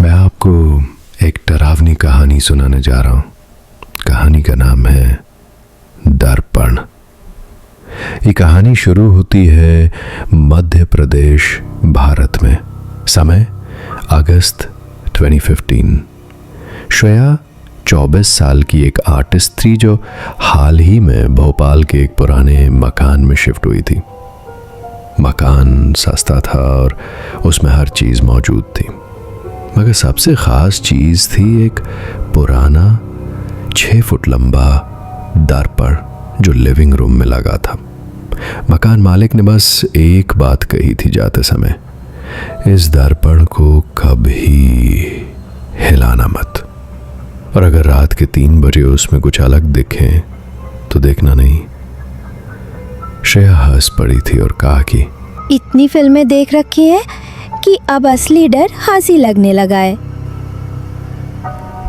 मैं आपको एक डरावनी कहानी सुनाने जा रहा हूँ। कहानी का नाम है दर्पण। ये कहानी शुरू होती है मध्य प्रदेश, भारत में। समय अगस्त 2015। श्रेया 24 साल की एक आर्टिस्ट थी जो हाल ही में भोपाल के एक पुराने मकान में शिफ्ट हुई थी। मकान सस्ता था और उसमें हर चीज़ मौजूद थी, मगर सबसे ख़ास चीज़ थी एक पुराना 6 फुट लंबा दर्पण जो लिविंग रूम में लगा था। मकान मालिक ने बस एक बात कही थी जाते समय, इस दर्पण को कभी हिलाना मत, और अगर रात के 3 बजे उसमें कुछ अलग दिखे तो देखना नहीं। श्रेया हंस पड़ी थी और कहा कि इतनी फिल्में देख रखी है कि अब असली डर हंसी लगने लगा है।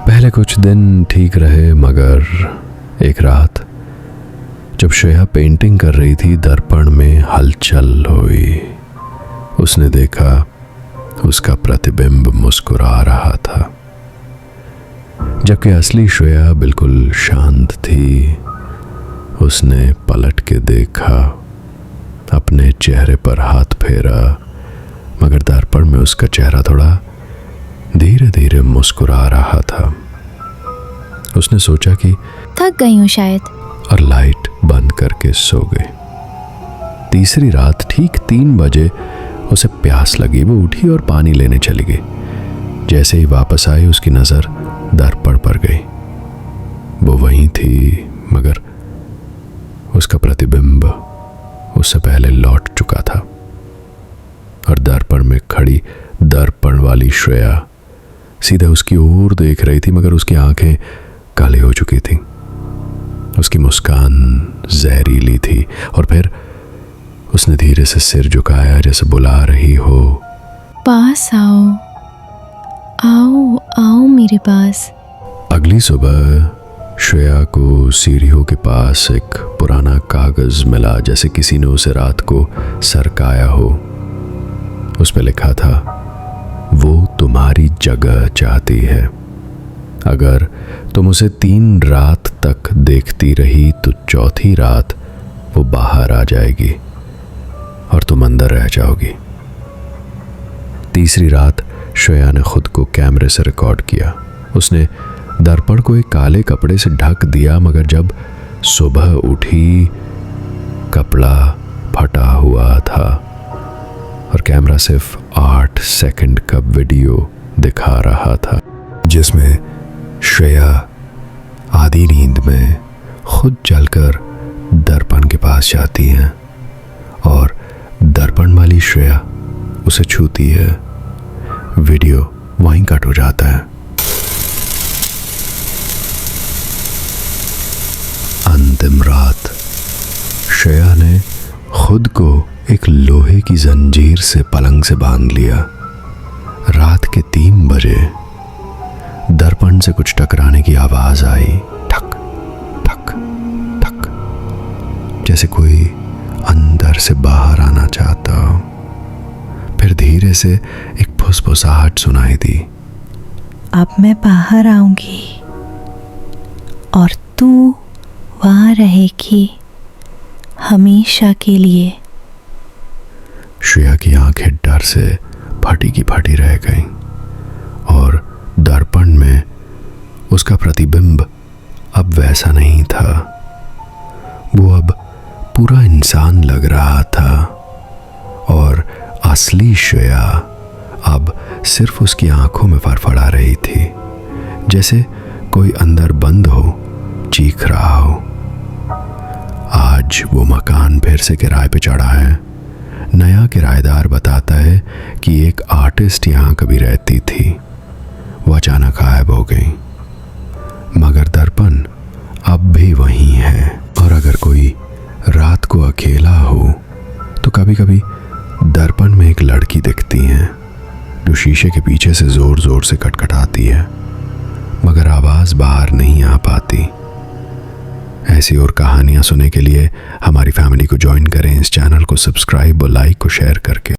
पहले कुछ दिन ठीक रहे, मगर एक रात जब श्रेया पेंटिंग कर रही थी, दर्पण में हलचल हुई। उसने देखा उसका प्रतिबिंब मुस्कुरा रहा था, जबकि असली श्रेया बिल्कुल शांत थी। उसने पलट के देखा, अपने चेहरे पर हाथ फेरा, मगर दर्पण में उसका चेहरा थोड़ा धीरे धीरे मुस्कुरा रहा था। उसने सोचा कि थक गई हूँ शायद, और लाइट बंद करके सो गई। तीसरी रात ठीक 3 बजे उसे प्यास लगी। वो उठी और पानी लेने चली गई। जैसे ही वापस आई, उसकी नज़र दर्पण पर गई। वो वहीं थी, मगर उसका प्रतिबिंब उससे पहले लौट चुका था, और दर्पण में खड़ी दर्पण वाली श्रेया सीधे उसकी ओर देख रही थी, मगर उसकी आंखें काली हो चुकी थी। उसकी मुस्कान जहरीली थी, और फिर उसने धीरे से सिर झुकाया जैसे बुला रही हो, पास आओ, आओ आओ मेरे पास। अगली सुबह श्रेया को सीढ़ियों के पास एक पुराना कागज मिला, जैसे किसी ने उसे रात को सरकाया हो। उस पर लिखा था, वो तुम्हारी जगह चाहती है। अगर तुम उसे 3 रात तक देखती रही तो चौथी रात वो बाहर आ जाएगी और तुम अंदर रह जाओगी। तीसरी रात श्रेया ने खुद को कैमरे से रिकॉर्ड किया। उसने दर्पण को एक काले कपड़े से ढक दिया, मगर जब सुबह उठी कपड़ा फटा हुआ था और कैमरा सिर्फ 8 सेकंड का वीडियो दिखा रहा था, जिसमें श्रेया आधी नींद में खुद चलकर दर्पण के पास जाती है और दर्पण वाली श्रेया उसे छूती है। वीडियो वहीं कट हो जाता है। अंतिम रात श्रेया ने खुद को एक लोहे की जंजीर से पलंग से बांध लिया। रात के 3 बजे दर्पण से कुछ टकराने की आवाज आई, ठक ठक ठक, जैसे कोई अंदर से बाहर आना चाहता हो। फिर धीरे से एक फुसफुसाहट सुनाई दी, अब मैं बाहर आऊंगी और तू वहां रहेगी हमेशा के लिए। श्रेया की आंखें डर से फटी की फटी रह गईं, और दर्पण में उसका प्रतिबिंब अब वैसा नहीं था। वो अब पूरा इंसान लग रहा था, और असली श्रेया अब सिर्फ उसकी आंखों में फड़फड़ा रही थी, जैसे कोई अंदर बंद हो, चीख रहा हो। आज वो मकान फिर से किराए पे चढ़ा है। नया किराएदार बताता है कि एक आर्टिस्ट यहाँ कभी रहती थी, वो अचानक गायब हो गई, मगर दर्पण अब भी वहीं है। और अगर कोई रात को अकेला हो तो कभी कभी दर्पण में एक लड़की दिखती है जो शीशे के पीछे से जोर जोर से खटखटाती है, मगर आवाज बाहर नहीं आ पाती। ऐसी और कहानियां सुनने के लिए हमारी फैमिली को ज्वाइन करें, इस चैनल को सब्सक्राइब और लाइक और शेयर करके।